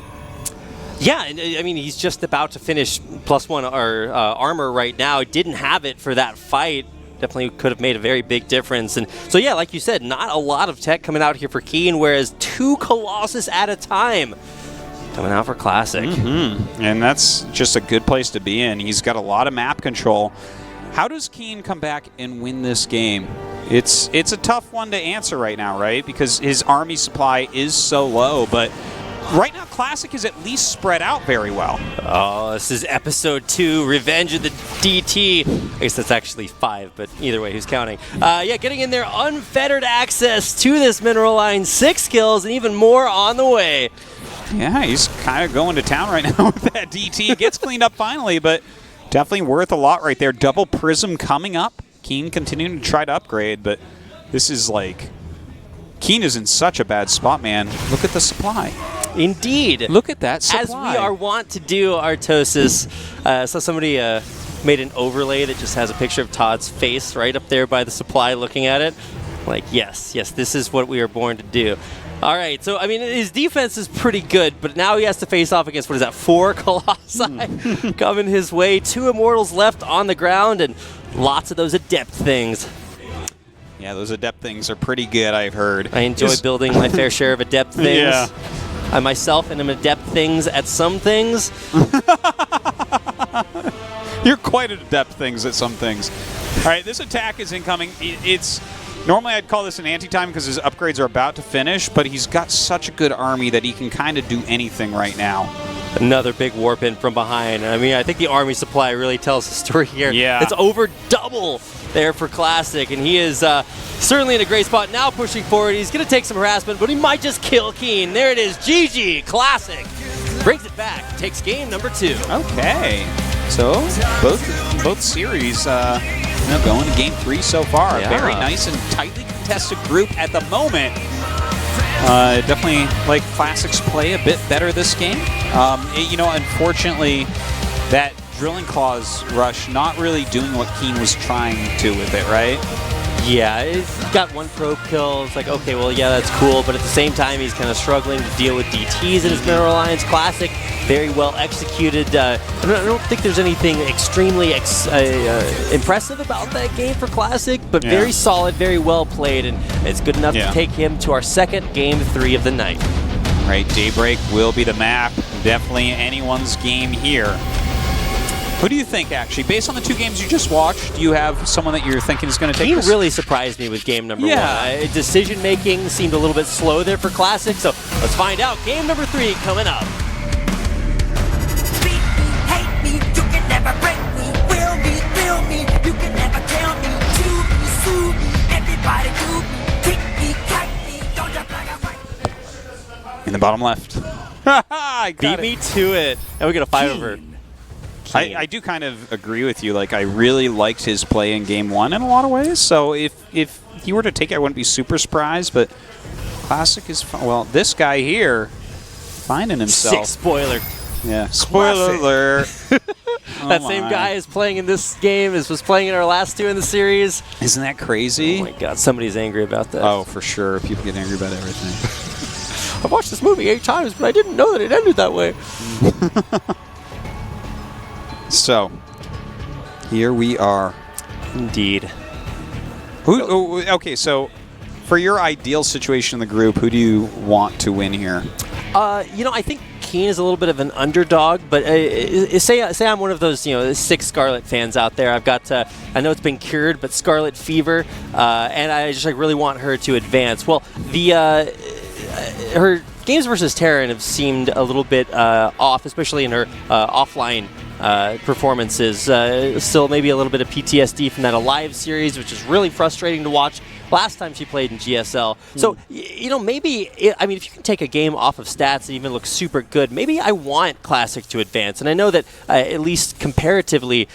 S2: Yeah, and I mean, he's just about to finish +1 armor right now. He didn't have it for that fight. Definitely could have made a very big difference. And so, yeah, like you said, not a lot of tech coming out here for KeeN, whereas 2 Colossus at a time coming out for Classic.
S1: And that's just a good place to be in. He's got a lot of map control. How does KeeN come back and win this game? It's a tough one to answer right now, right? Because his army supply is so low, but right now Classic is at least spread out very well.
S2: Oh, this is episode 2, Revenge of the DT. I guess that's actually 5, but either way, who's counting? Yeah, getting in there, unfettered access to this mineral line, 6 kills, and even more on the way.
S1: Yeah, he's kind of going to town right now with that DT. Gets cleaned up finally, but definitely worth a lot right there. Double Prism coming up. KeeN continuing to try to upgrade, but this is like... KeeN is in such a bad spot, man. Look at the supply.
S2: Indeed.
S1: Look at that supply.
S2: As we are wont to do, Artosis. So somebody made an overlay that just has a picture of Todd's face right up there by the supply looking at it. Like, yes, this is what we are born to do. All right, so, I mean, his defense is pretty good, but now he has to face off against, what is that, 4 Colossi coming his way. 2 Immortals left on the ground, and lots of those Adept things.
S1: Yeah, those Adept things are pretty good, I've heard.
S2: I enjoy building my fair share of Adept things.
S1: Yeah.
S2: I myself am Adept things at some things.
S1: You're quite Adept things at some things. All right, this attack is incoming. It's... Normally I'd call this an anti-time because his upgrades are about to finish, but he's got such a good army that he can kind of do anything right now.
S2: Another big warp in from behind. I mean, I think the army supply really tells the story here.
S1: Yeah.
S2: It's over double there for Classic, and he is certainly in a great spot. Now pushing forward, he's going to take some harassment, but he might just kill KeeN. There it is, GG, Classic. Brings it back, takes game number 2.
S1: Okay, so both series going to game 3 so far.
S2: Yeah.
S1: Very nice and tightly contested group at the moment. Definitely like Classic's play a bit better this game. Unfortunately, that Drilling Claws rush not really doing what KeeN was trying to with it, right?
S2: Yeah, he's got 1 probe kill. It's like, okay, well, yeah, that's cool. But at the same time, he's kind of struggling to deal with DTs in his Mineral Alliance. Classic, very well executed. I don't think there's anything extremely impressive about that game for Classic, but very solid, very well played, and it's good enough to take him to our second game 3 of the night.
S1: Right, Daybreak will be the map. Definitely anyone's game here. Who do you think, actually? Based on the 2 games you just watched, do you have someone that you're thinking is going to take
S2: KeeN
S1: this?
S2: really surprised me with game number 1. Decision-making seemed a little bit slow there for Classic, so let's find out. Game number 3 coming up.
S3: Beat me, hate me, you can never break me. Will me, thrill me, you can never kill me. Chew me, sue me, everybody do me. Kick me, kite me, don't jump like a white.
S1: In the bottom left.
S2: Beat me to it. And we got a 5 over.
S1: I do kind of agree with you. Like, I really liked his play in game 1 in a lot of ways. So if he were to take it, I wouldn't be super surprised. But Classic is well. This guy here finding himself.
S2: 6 spoiler.
S1: Yeah. Spoiler alert.
S2: That same guy is playing in this game as was playing in our last 2 in the series.
S1: Isn't that crazy?
S2: Oh my God, somebody's angry about that.
S1: Oh, for sure. People get angry about everything.
S2: I've watched this movie 8 times, but I didn't know that it ended that way.
S1: So, here we are.
S2: Indeed.
S1: Okay, so for your ideal situation in the group, who do you want to win here?
S2: I think KeeN is a little bit of an underdog, but say I'm one of those 6 Scarlet fans out there. I've got I know it's been cured, but Scarlet Fever, and I just really want her to advance. Well, her games versus Terran have seemed a little bit off, especially in her offline performances. Still maybe a little bit of PTSD from that Alive series, which is really frustrating to watch. Last time she played in GSL. So, maybe, if you can take a game off of stats and even look super good, maybe I want Classic to advance. And I know that, at least comparatively,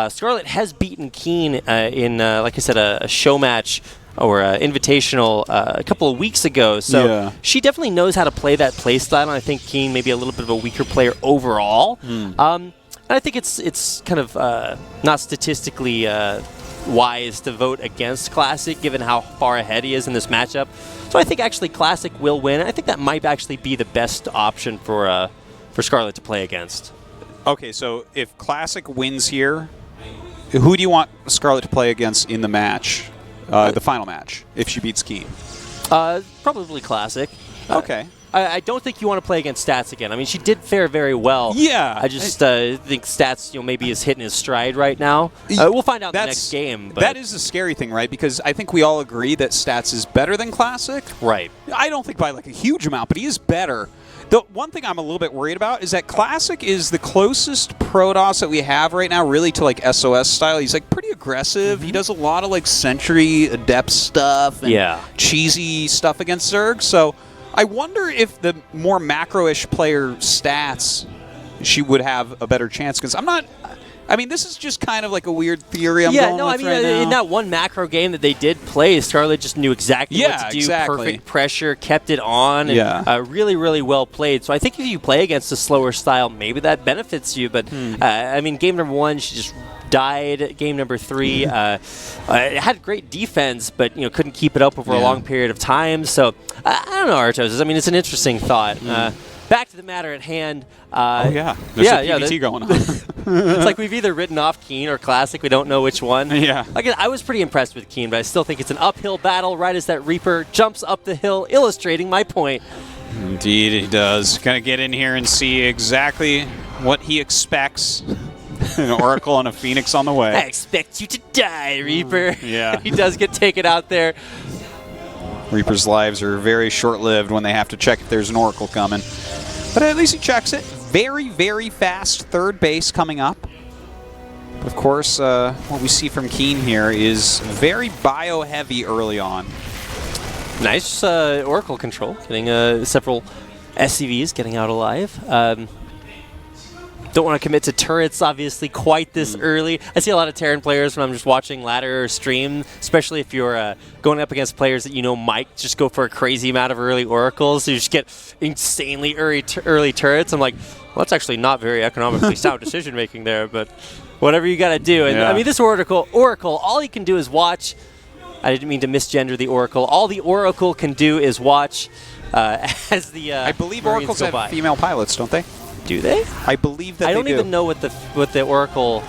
S2: Scarlet has beaten KeeN in, like I said, a show match invitational a couple of weeks ago. So she definitely knows how to play that play style. And I think KeeN may be a little bit of a weaker player overall. And I think it's kind of not statistically wise to vote against Classic, given how far ahead he is in this matchup. So I think actually Classic will win. I think that might actually be the best option for Scarlet to play against.
S1: Okay, so if Classic wins here, who do you want Scarlet to play against in the match, the final match, if she beats KeeN?
S2: Probably Classic.
S1: Okay.
S2: I don't think you want to play against Stats again. I mean, she did fare very well.
S1: Yeah.
S2: I just think Stats, maybe is hitting his stride right now. We'll find out in the next game. But
S1: that is the scary thing, right? Because I think we all agree that Stats is better than Classic.
S2: Right.
S1: I don't think by like a huge amount, but he is better. The one thing I'm a little bit worried about is that Classic is the closest Protoss that we have right now really to like SOS style. He's like pretty aggressive. He does a lot of like Sentry Adept stuff and cheesy stuff against Zerg. So I wonder if the more macro-ish player Stats, she would have a better chance. Because I mean, this is just kind of like a weird theory I'm going with right now.
S2: In that one macro game that they did play, Scarlet just knew exactly what to do. Perfect pressure, kept it on, and really, really well played. So I think if you play against a slower style, maybe that benefits you. But, I mean, game number 1, she just died. Game number 3, had great defense, but couldn't keep it up over a long period of time. So I don't know, Artos. I mean, it's an interesting thought. Back to the matter at hand.
S1: There's a PvT going on.
S2: It's like we've either written off KeeN or Classic. We don't know which one.
S1: Yeah.
S2: I was pretty impressed with KeeN, but I still think it's an uphill battle right as that Reaper jumps up the hill, illustrating my point.
S1: Indeed, he does. Gonna get in here and see exactly what he expects. An Oracle and a Phoenix on the way.
S2: I expect you to die, Reaper.
S1: Yeah.
S2: He does get taken out there.
S1: Reaper's lives are very short-lived when they have to check if there's an Oracle coming. But at least he checks it. Very, very fast third base coming up. But of course, what we see from KeeN here is very bio-heavy early on.
S2: Nice Oracle control, getting several SCVs getting out alive. Don't want to commit to turrets, obviously, quite this early. I see a lot of Terran players when I'm just watching ladder or stream, especially if you're going up against players that might just go for a crazy amount of early oracles. So you just get insanely early turrets. I'm like, well, that's actually not very economically sound decision-making there, but whatever you got to do. And I mean, this Oracle, all you can do is watch. I didn't mean to misgender the Oracle. All the Oracle can do is watch as the
S1: I believe
S2: Marines
S1: Oracles
S2: go
S1: have
S2: by.
S1: female pilots, don't they?
S2: Do they?
S1: I believe that
S2: I don't
S1: they do.
S2: even know what the Oracle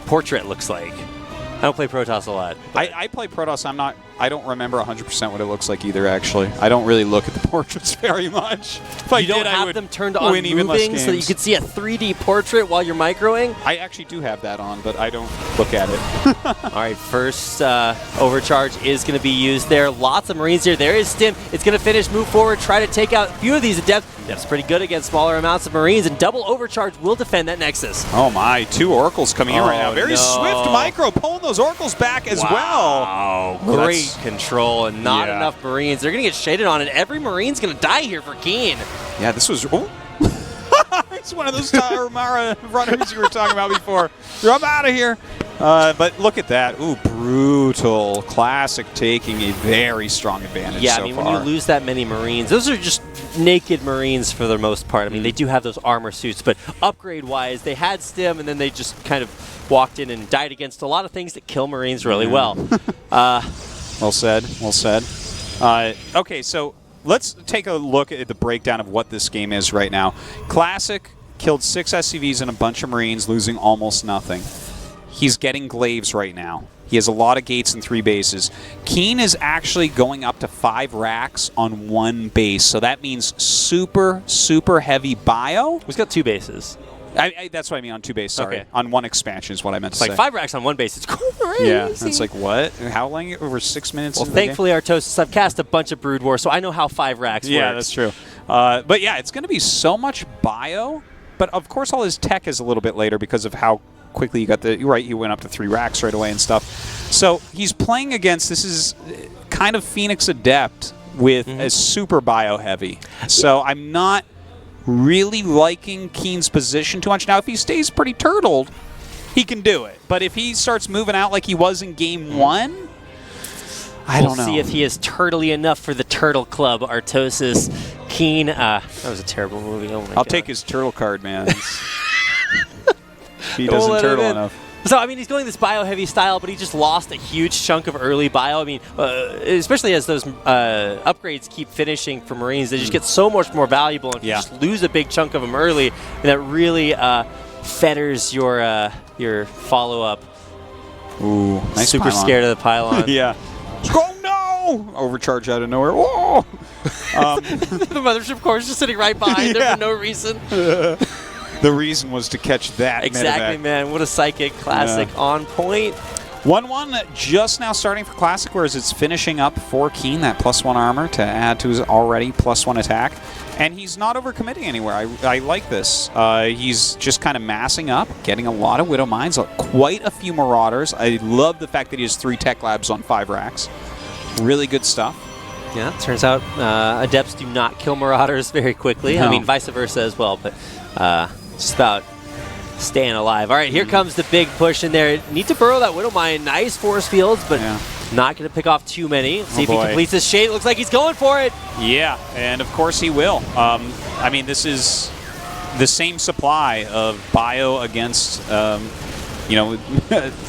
S2: portrait looks like. I don't play Protoss a lot.
S1: I play Protoss. I don't remember 100% what it looks like either, actually. I don't really look at the portraits very much. If I
S2: you don't
S1: did, I
S2: have
S1: would
S2: them turned on moving so that you could see a 3D portrait while you're microing?
S1: I actually do have that on, but I don't look at it.
S2: All right, first overcharge is going to be used there. Lots of Marines here. There is Stim. It's going to finish, move forward, try to take out a few of these Adepts. That's pretty good against smaller amounts of Marines, and double overcharge will defend that Nexus.
S1: Oh my, 2 Oracles coming in right now. Very swift micro, pulling those Oracles back as well.
S2: Wow, great control, and not enough Marines. They're going to get shaded on, and every Marine's going to die here for KeeN.
S1: Yeah, this was... Oh. It's one of those Mara runners you were talking about before. I'm out of here. But look at that. Ooh, brutal. Classic taking a very strong advantage so far.
S2: When you lose that many Marines, those are just naked Marines for the most part. I mean, they do have those armor suits, but upgrade-wise, they had Stim, and then they just kind of walked in and died against a lot of things that kill Marines really well.
S1: Well said. Well said. Okay, so let's take a look at the breakdown of what this game is right now. Classic killed 6 SCVs and a bunch of Marines, losing almost nothing. He's getting glaives right now. He has a lot of gates and 3 bases. KeeN is actually going up to 5 racks on 1 base, so that means super, super heavy bio.
S2: He's got 2 bases.
S1: That's what I mean on 2 bases, sorry. Okay. On 1 expansion is what I meant to say.
S2: Like 5 racks on 1 base. It's crazy.
S1: Yeah, it's like, what? How long? Over 6 minutes?
S2: Well, thankfully, Artosis, I've cast a bunch of Brood War, so I know how 5 racks works.
S1: Yeah, that's true. But yeah, it's going to be so much bio. But of course, all his tech is a little bit later because of how quickly you got the... Right, he went up to 3 racks right away and stuff. So he's playing against... This is kind of Phoenix Adept with a super bio heavy. So I'm not really liking KeeN's position too much. Now, if he stays pretty turtled, he can do it. But if he starts moving out like he was in game 1, I don't know.
S2: We'll see if he is turtly enough for the Turtle Club, Artosis. KeeN, that was a terrible movie. Oh my
S1: I'll
S2: God.
S1: take his turtle card, man. He doesn't turtle enough.
S2: So, I mean, he's going this bio-heavy style, but he just lost a huge chunk of early bio. I mean, especially as those upgrades keep finishing for Marines, they just get so much more valuable, and if you just lose a big chunk of them early, and that really fetters your follow-up.
S1: Ooh, nice
S2: Super
S1: pylon.
S2: scared of the pylon.
S1: Yeah. Oh, no! Overcharge out of nowhere. Whoa!
S2: The mothership core is just sitting right behind him for no reason.
S1: The reason was to catch that.
S2: Exactly,
S1: medevac.
S2: man. What a psychic classic on point.
S1: 1-1 just now starting for Classic, whereas it's finishing up for KeeN, that +1 armor to add to his already +1 attack. And he's not overcommitting anywhere. I like this. He's just kind of massing up, getting a lot of Widow Mines, quite a few Marauders. I love the fact that he has 3 Tech Labs on 5 racks. Really good stuff.
S2: Yeah, turns out Adepts do not kill Marauders very quickly.
S1: No.
S2: I mean, vice versa as well, but just about staying alive. All right, here comes the big push in there. Need to burrow that Widow Mine. Nice force fields, but not going to pick off too many. See if he completes his shade. Looks like he's going for it.
S1: Yeah, and of course he will. I mean, this is the same supply of bio against,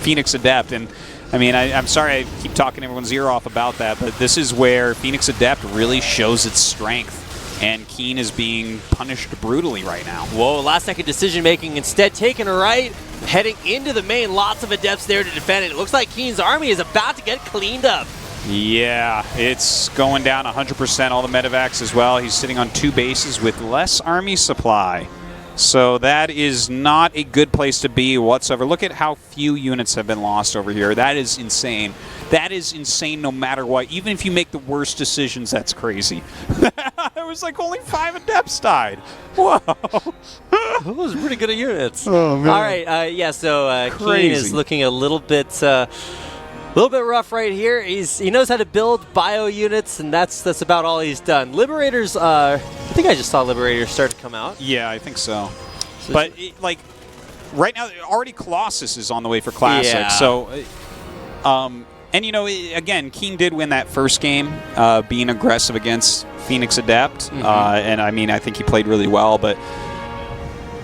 S1: Phoenix Adept. And I mean, I'm sorry I keep talking everyone's ear off about that, but this is where Phoenix Adept really shows its strength. And KeeN is being punished brutally right now.
S2: Whoa, last-second decision-making. Instead, taking a right, heading into the main. Lots of Adepts there to defend it. It looks like KeeN's army is about to get cleaned up.
S1: Yeah, it's going down 100%, all the medevacs as well. He's sitting on 2 bases with less army supply. So that is not a good place to be whatsoever. Look at how few units have been lost over here. That is insane. That is insane no matter what. Even if you make the worst decisions, that's crazy. It was like only 5 Adepts died. Whoa.
S2: Those are pretty good units.
S1: Oh, man.
S2: All right, so KeeN is looking a little bit rough right here. He knows how to build bio units, and that's about all he's done. Liberators, I think I just saw Liberators start to come out.
S1: Yeah, I think so. But right now, already Colossus is on the way for Classic.
S2: Yeah.
S1: So, and again, KeeN did win that first game, being aggressive against Phoenix Adept, and I mean, I think he played really well, but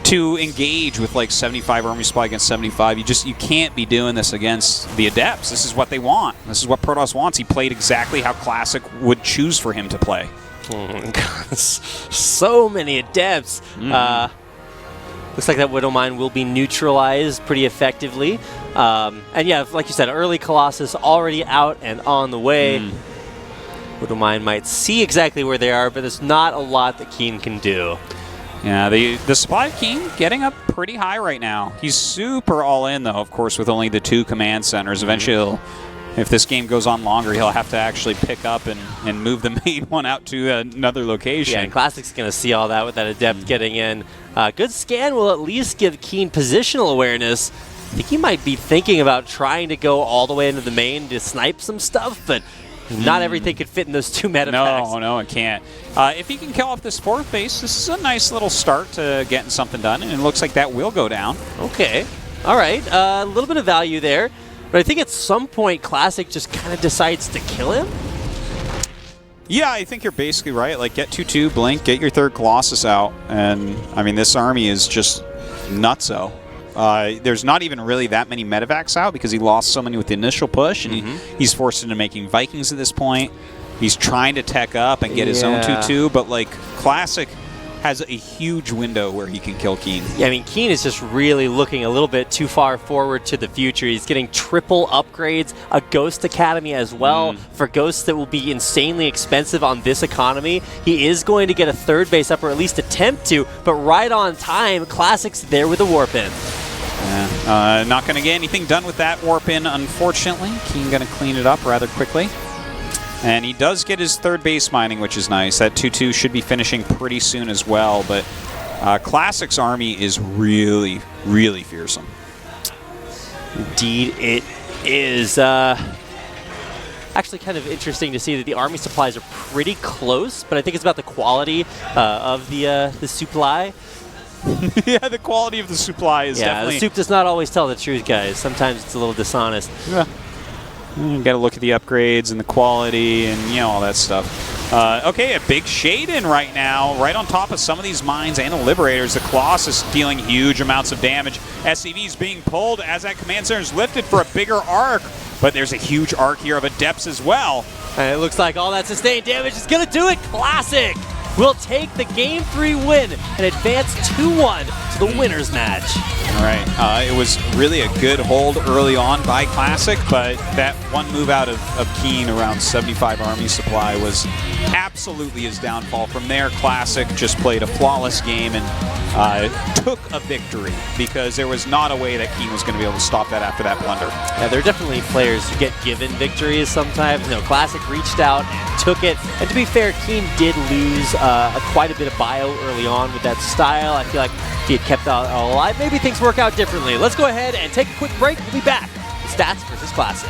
S1: to engage with like 75 army supply against 75, you can't be doing this against the Adepts. This is what they want. This is what Protoss wants. He played exactly how Classic would choose for him to play.
S2: So many Adepts. Looks like that Widow Mine will be neutralized pretty effectively. And yeah, like you said, early Colossus already out and on the way. Widow Mine might see exactly where they are, but there's not a lot that KeeN can do.
S1: Yeah, the supply of KeeN getting up pretty high right now. He's super all in, though, of course, with only the 2 command centers. Eventually, if this game goes on longer, he'll have to actually pick up and move the main one out to another location.
S2: Yeah, and Classic's going to see all that with that Adept getting in. Good scan will at least give KeeN positional awareness. I think he might be thinking about trying to go all the way into the main to snipe some stuff, but not everything could fit in those 2 metapacks.
S1: No, it can't. If he can kill off this 4th base, this is a nice little start to getting something done, and it looks like that will go down.
S2: Okay. All right. A little bit of value there. But I think at some point, Classic just kind of decides to kill him.
S1: Yeah, I think you're basically right. Like, get 2-2, blink, get your 3rd Colossus out, and, I mean, this army is just nutso. There's not even really that many medevacs out because he lost so many with the initial push, and he's forced into making Vikings at this point. He's trying to tech up and get his own 2-2, but, like, Classic has a huge window where he can kill KeeN.
S2: Yeah, I mean, KeeN is just really looking a little bit too far forward to the future. He's getting triple upgrades, a Ghost Academy as well, for Ghosts that will be insanely expensive on this economy. He is going to get a 3rd base up, or at least attempt to, but right on time, Classic's there with a Warp In.
S1: Yeah, not going to get anything done with that Warp In, unfortunately. KeeN going to clean it up rather quickly. And he does get his 3rd base mining, which is nice. That 2-2 should be finishing pretty soon as well, but Classic's army is really, really fearsome.
S2: Indeed it is. Actually kind of interesting to see that the army supplies are pretty close, but I think it's about the quality of the supply.
S1: Yeah, the quality of the supply is definitely...
S2: the soup does not always tell the truth, guys. Sometimes it's a little dishonest.
S1: Yeah. You got to look at the upgrades and the quality and, you know, all that stuff. Okay, a big shade in right now, right on top of some of these mines and the Liberators. The Colossus dealing huge amounts of damage. SCV's being pulled as that command center is lifted for a bigger arc, but there's a huge arc here of Adepts as well.
S2: And it looks like all that sustained damage is going to do it. Classic will take the Game 3 win and advance 2-1 to the winner's match.
S1: All right. It was really a good hold early on by Classic, but that one move out of KeeN around 75 army supply was absolutely his downfall. From there, Classic just played a flawless game and took a victory because there was not a way that KeeN was going to be able to stop that after that blunder.
S2: Yeah, there are definitely players who get given victories sometimes. You know, Classic reached out and took it. And to be fair, KeeN did lose quite a bit of bio early on with that style. I feel like if he had kept that alive, maybe things work out differently. Let's go ahead and take a quick break. We'll be back with Stats versus Classic.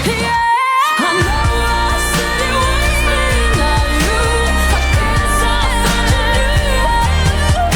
S3: Yeah.